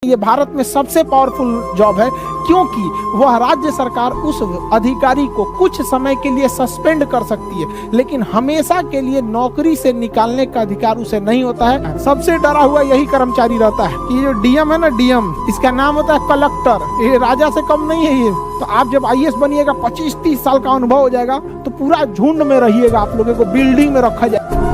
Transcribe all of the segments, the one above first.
ये भारत में सबसे पावरफुल जॉब है, क्योंकि वह राज्य सरकार उस अधिकारी को कुछ समय के लिए सस्पेंड कर सकती है, लेकिन हमेशा के लिए नौकरी से निकालने का अधिकार उसे नहीं होता है। सबसे डरा हुआ यही कर्मचारी रहता है कि जो डीएम है ना, डीएम, इसका नाम होता है कलेक्टर। ये राजा से कम नहीं है ये। तो आप जब आईएएस बनिएगा, 25-30 साल का अनुभव हो जाएगा, तो पूरा झुंड में रहिएगा, आप लोगों को बिल्डिंग में रखा जाएगा।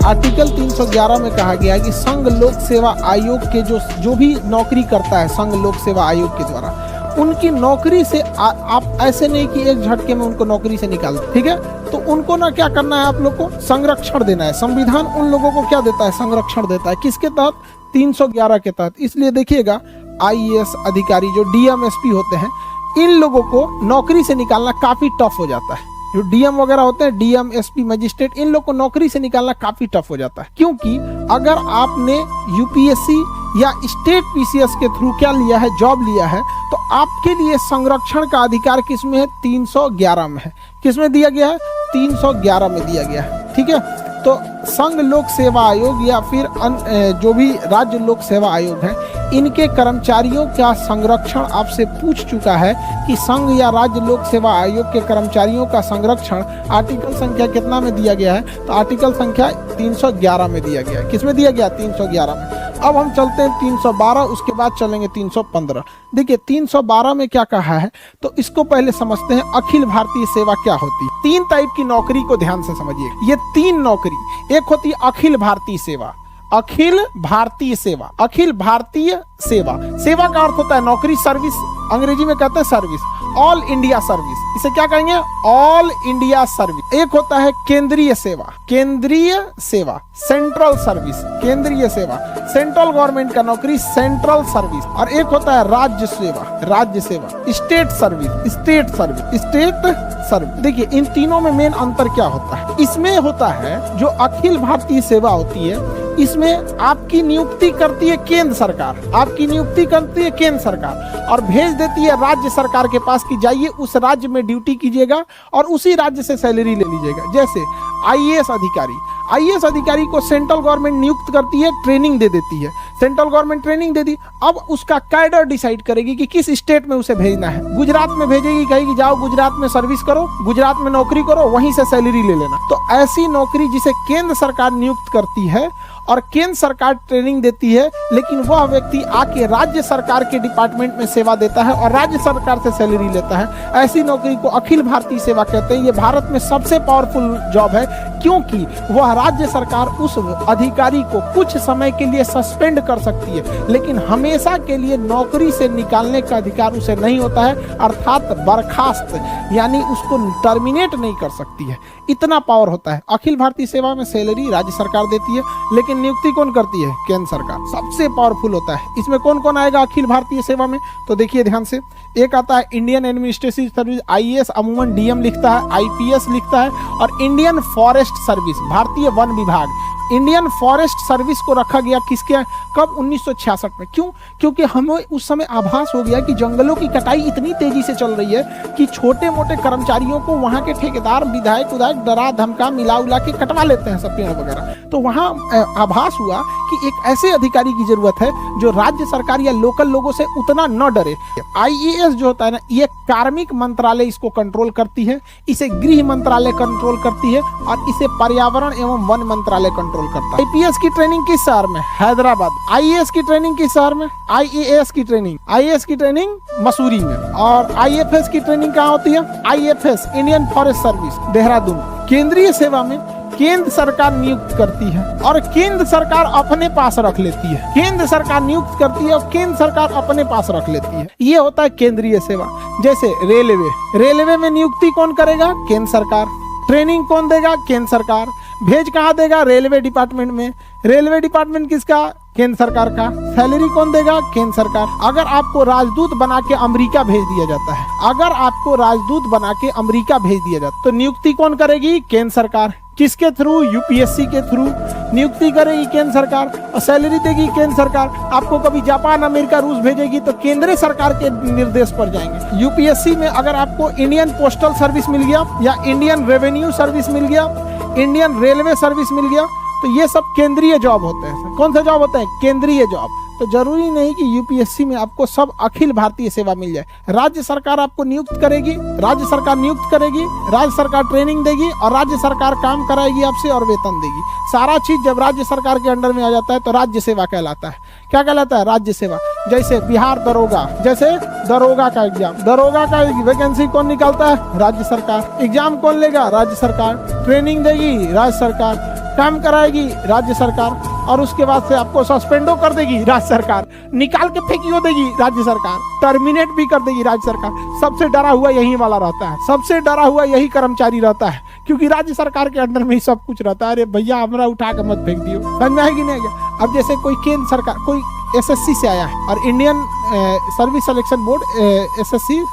आर्टिकल 311 में कहा गया है कि संघ लोक सेवा आयोग के जो भी नौकरी करता है संघ लोक सेवा आयोग के द्वारा, उनकी नौकरी से आप ऐसे नहीं कि एक झटके में उनको नौकरी से निकाल दो, ठीक है। तो उनको ना क्या करना है, आप लोग को संरक्षण देना है। संविधान उन लोगों को क्या देता है, संरक्षण देता है। किसके तहत? 311 के तहत। इसलिए देखिएगा, आईएएस अधिकारी जो डीएम एसपी होते हैं, इन लोगों को नौकरी से निकालना काफी टफ हो जाता है। जो डीएम वगैरह होते हैं, डीएम एसपी मजिस्ट्रेट, इन लोग को नौकरी से निकालना काफी टफ हो जाता है। क्योंकि अगर आपने यूपीएससी या स्टेट पीसीएस के थ्रू क्या लिया है, जॉब लिया है, तो आपके लिए संरक्षण का अधिकार किसमें है? 311 में है। किसमें दिया गया है? 311 में दिया गया है, ठीक है। तो संघ लोक सेवा आयोग या फिर जो भी राज्य लोक सेवा आयोग है, इनके कर्मचारियों का संरक्षण आपसे पूछ चुका है कि संघ या राज्य लोक सेवा आयोग के कर्मचारियों का संरक्षण आर्टिकल संख्या कितना में दिया गया है? तो आर्टिकल संख्या 311 में दिया गया है। किसमें दिया गया? 311 में। अब हम चलते हैं 312, उसके बाद चलेंगे 315। देखिए 312 में क्या कहा है, तो इसको पहले समझते हैं। अखिल भारतीय सेवा क्या होती है? 3 टाइप की नौकरी को ध्यान से समझिए। ये 3 नौकरी, एक होती है अखिल भारतीय सेवा। अखिल भारतीय सेवा, अखिल भारतीय सेवा, सेवा का अर्थ होता है नौकरी, सर्विस, अंग्रेजी में कहते हैं सर्विस। ऑल इंडिया सर्विस, इसे क्या कहेंगे? All India service. एक होता है केंद्रीय सेवा, केंद्रीय सेवा, सेंट्रल सर्विस, केंद्रीय सेवा, सेंट्रल गवर्नमेंट का नौकरी, सेंट्रल सर्विस। और एक होता है राज्य सेवा, राज्य सेवा, state service, state service, state service. देखिए इन तीनों में मेन अंतर क्या होता है? इसमें होता है जो अखिल भारतीय सेवा होती है, इसमें आपकी नियुक्ति करती है केंद्र सरकार, आपकी नियुक्ति करती है केंद्र सरकार और भेज देती है राज्य सरकार के पास कि जाइए उस राज्य में ड्यूटी कीजिएगा और उसी राज्य से सैलरी ले लीजिएगा। जैसे आईएएस अधिकारी, आईएएस अधिकारी को सेंट्रल गवर्नमेंट नियुक्त करती है, ट्रेनिंग दे देती है, सेंट्रल गवर्नमेंट ट्रेनिंग दे दी। अब उसका कैडर डिसाइड करेगी कि किस स्टेट में उसे भेजना है। गुजरात में भेजेगी, कहेगी जाओ गुजरात में सर्विस करो, गुजरात में नौकरी करो, वहीं से सैलरी ले लेना। तो ऐसी नौकरी जिसे केंद्र सरकार नियुक्त करती है और केंद्र सरकार ट्रेनिंग देती है, लेकिन वह व्यक्ति आके राज्य सरकार के डिपार्टमेंट में सेवा देता है और राज्य सरकार से सैलरी लेता है, ऐसी नौकरी को अखिल भारतीय सेवा कहते हैं। ये भारत में सबसे पावरफुल जॉब है, क्योंकि वह राज्य सरकार उस अधिकारी को कुछ समय के लिए सस्पेंड कर सकती है, लेकिन हमेशा के लिए नौकरी से निकालने का अधिकार उसे नहीं होता है, अर्थात बर्खास्त, यानी उसको टर्मिनेट नहीं कर सकती है। इतना पावर होता है। अखिल भारतीय सेवा में सैलरी राज्य सरकार देती है, लेकिन नियुक्ति कौन करती है? केंद्र सरकार। सबसे पावरफुल होता है। इसमें कौन कौन आएगा अखिल भारतीय सेवा में? तो देखिए ध्यान से, एक आता है इंडियन एडमिनिस्ट्रेटिव सर्विस, आईएएस अमूमन डीएम लिखता है, आईपीएस लिखता है, और इंडियन फॉरेस्ट सर्विस, भारतीय वन विभाग। इंडियन फॉरेस्ट सर्विस को रखा गया किसके? कब? 1966 में। क्यों? क्योंकि हमें उस समय आभास हो गया कि जंगलों की कटाई इतनी तेजी से चल रही है कि छोटे मोटे कर्मचारियों को वहां के ठेकेदार, विधायक उधायक डरा धमका मिला उला के कटवा लेते हैं सब पेड़ वगैरह। तो वहां आभास हुआ कि एक ऐसे अधिकारी की जरूरत है जो राज्य सरकार या लोकल लोगों से उतना न डरे। आईएएस जो होता है ना, ये कार्मिक मंत्रालय इसको कंट्रोल करती है, इसे गृह मंत्रालय कंट्रोल करती है और इसे पर्यावरण एवं वन मंत्रालय कंट्रोल करता है। आईपीएस की ट्रेनिंग किस शहर में? हैदराबाद। आईएएस की ट्रेनिंग किस शहर में? आईएएस की ट्रेनिंग मसूरी में। और आईएफएस की ट्रेनिंग कहाँ होती है? IFS, Indian forest service, Dehradun. केंद्रीय सेवा में केंद्र सरकार नियुक्त करती है और केंद्र सरकार अपने पास रख लेती है। केंद्र सरकार नियुक्त करती है और केंद्र सरकार अपने पास रख लेती है। ये होता है केंद्रीय सेवा। जैसे रेलवे, रेलवे में नियुक्ति कौन करेगा? केंद्र सरकार। ट्रेनिंग कौन देगा? केंद्र सरकार। भेज कहाँ देगा? रेलवे डिपार्टमेंट में। रेलवे डिपार्टमेंट किसका? केंद्र सरकार का। सैलरी कौन देगा? केंद्र सरकार। अगर आपको राजदूत बना के अमेरिका भेज दिया जाता है, अगर आपको राजदूत बना के अमेरिका भेज दिया जाता है, तो नियुक्ति कौन करेगी? केंद्र सरकार। किसके थ्रू? यूपीएससी के थ्रू नियुक्ति करेगी केंद्र सरकार और सैलरी देगी केंद्र सरकार। आपको कभी जापान, अमेरिका, रूस भेजेगी तो केंद्र सरकार के निर्देश पर जाएंगे। यूपीएससी में अगर आपको इंडियन पोस्टल सर्विस मिल गया या इंडियन रेवेन्यू सर्विस मिल गया, इंडियन रेलवे सर्विस मिल गया, तो ये सब केंद्रीय जॉब होते हैं। कौन सा जॉब होता है? केंद्रीय जॉब। तो जरूरी नहीं कि यूपीएससी में आपको सब अखिल भारतीय सेवा मिल जाए। राज्य सरकार आपको नियुक्त करेगी, राज्य सरकार नियुक्त करेगी, राज्य सरकार ट्रेनिंग देगी और राज्य सरकार काम कराएगी आपसे और वेतन देगी। सारा चीज जब राज्य सरकार के अंडर में आ जाता है तो राज्य सेवा कहलाता है। क्या कहलाता है? राज्य सेवा। जैसे बिहार दरोगा, जैसे दरोगा का एग्जाम, दरोगा का वैकेंसी कौन निकालता है? राज्य सरकार। एग्जाम कौन लेगा? राज्य सरकार। ट्रेनिंग देगी राज्य सरकार, काम कराएगी राज्य सरकार, और उसके बाद से आपको सस्पेंडो कर देगी राज्य सरकार, निकाल के फेंकियो देगी राज्य सरकार, टर्मिनेट भी कर देगी राज्य सरकार। सबसे डरा हुआ यही वाला रहता है, सबसे डरा हुआ यही कर्मचारी रहता है, क्योंकि राज्य सरकार के अंडर में ही सब कुछ रहता है। अरे भैया हमरा उठा के मत फेंक दियो। समझ में आएगी नहीं? अब जैसे कोई केंद्र सरकार, कोई एसएससी से आया है और Indian service selection board, SSC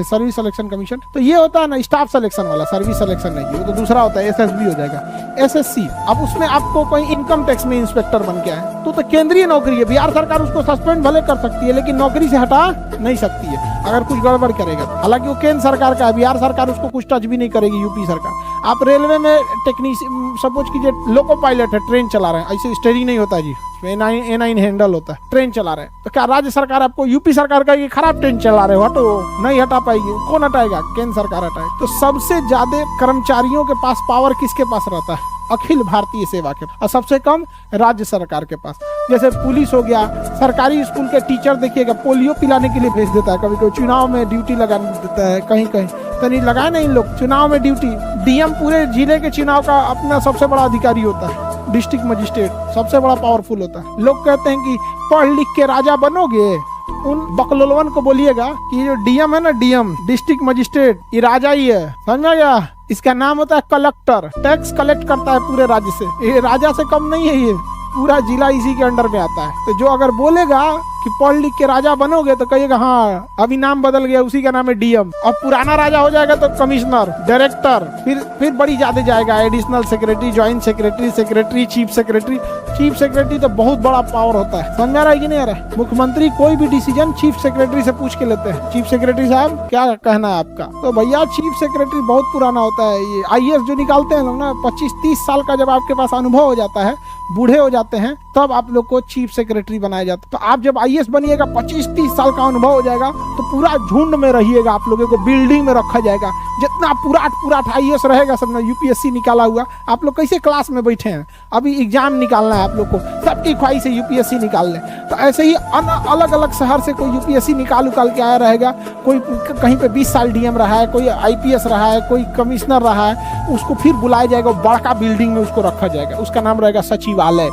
service selection commission, तो ये होता है ना स्टाफ सिलेक्शन वाला, सर्विस सिलेक्शन नहीं, वो तो दूसरा होता है, एसएसबी हो जाएगा, एसएससी। अब उसमें आपको कोई इनकम टैक्स में इंस्पेक्टर बन के आए तो केंद्रीय नौकरी है। बिहार सरकार उसको सस्पेंड भले कर सकती है लेकिन नौकरी से हटा नहीं सकती है अगर कुछ गड़बड़ करेगा। हालांकि वो केंद्र सरकार का है, बिहार सरकार उसको कुछ टच भी नहीं करेगी, यूपी सरकार। आप रेलवे में टेक्नीशियन, सपोज कीजिए लोको पायलट है, ट्रेन चला रहे हैं, ऐसे स्टीयरिंग नहीं होता जी, A9 हैंडल होता है, ट्रेन चला रहे हैं, तो क्या राज्य सरकार आपको, यूपी सरकार का ये खराब ट्रेन चला रहे हो, हटो, नहीं हटा पाएगी। कौन हटाएगा? केंद्र सरकार हटाए। तो सबसे ज्यादा कर्मचारियों के पास पावर किसके पास रहता है? अखिल भारतीय सेवा के, और सबसे कम राज्य सरकार के पास। जैसे पुलिस हो गया, सरकारी स्कूल के टीचर देखिएगा पोलियो पिलाने के लिए भेज देता है, कभी कभी चुनाव में ड्यूटी लगा देता है, कहीं कहीं तो नहीं लगाए ना इन लोग चुनाव में ड्यूटी। डीएम पूरे जिले के चुनाव का अपना सबसे बड़ा अधिकारी होता है, डिस्ट्रिक्ट मजिस्ट्रेट सबसे बड़ा पावरफुल होता है। लोग कहते हैं कि पढ़ लिख के राजा बनोगे, उन बकलोलवन को बोलिएगा कि ये जो डीएम है ना, डीएम डिस्ट्रिक्ट मजिस्ट्रेट, ये राजा ही है, समझ में गया? इसका नाम होता है कलेक्टर, टैक्स कलेक्ट करता है पूरे राज्य से। ये राजा से कम नहीं है, ये पूरा जिला इसी के अंडर में आता है। तो जो अगर बोलेगा कि पढ़ लिख के राजा बनोगे तो कहिएगा हाँ अभी नाम बदल गया, उसी का नाम है डीएम। और पुराना राजा हो जाएगा तो कमिश्नर, डायरेक्टर, फिर बड़ी ज्यादा जाएगा, additional secretary, joint secretary, secretary, chief secretary. Chief secretary तो बहुत बड़ा पावर होता है, समझ आ रहा है कि नहीं आ रहा है? मुख्यमंत्री कोई भी डिसीजन चीफ सेक्रेटरी से पूछ के लेते हैं, चीफ सेक्रेटरी साहब क्या कहना है आपका? तो भैया चीफ सेक्रेटरी बहुत पुराना होता है। ये आईएएस जो निकालते हैं लोग ना, 25-30 साल का जब आपके पास अनुभव हो जाता है, बूढ़े हो जाते हैं, तब आप लोग को चीफ सेक्रेटरी बनाया जाता है। तो आप जब आईएएस बनिएगा, 25-30 साल का अनुभव हो जाएगा, तो पूरा झुंड में रहिएगा, आप लोगों को बिल्डिंग में रखा जाएगा। जितना पूरा आईएएस रहेगा सब ना, यूपीएससी निकाला हुआ। आप लोग कैसे क्लास में बैठे हैं, अभी एग्जाम निकालना है आप लोग को, सबकी ख्वाहिश है यूपीएससी निकाल लें। तो ऐसे ही अलग अलग शहर से कोई यूपीएससी निकाल के आया रहेगा, कोई कहीं पे 20 साल डीएम रहा है, कोई आईपीएस रहा है, कोई कमिश्नर रहा है, उसको फिर बुलाया जाएगा, बड़का बिल्डिंग में उसको रखा जाएगा, उसका नाम रहेगा सचिवालय।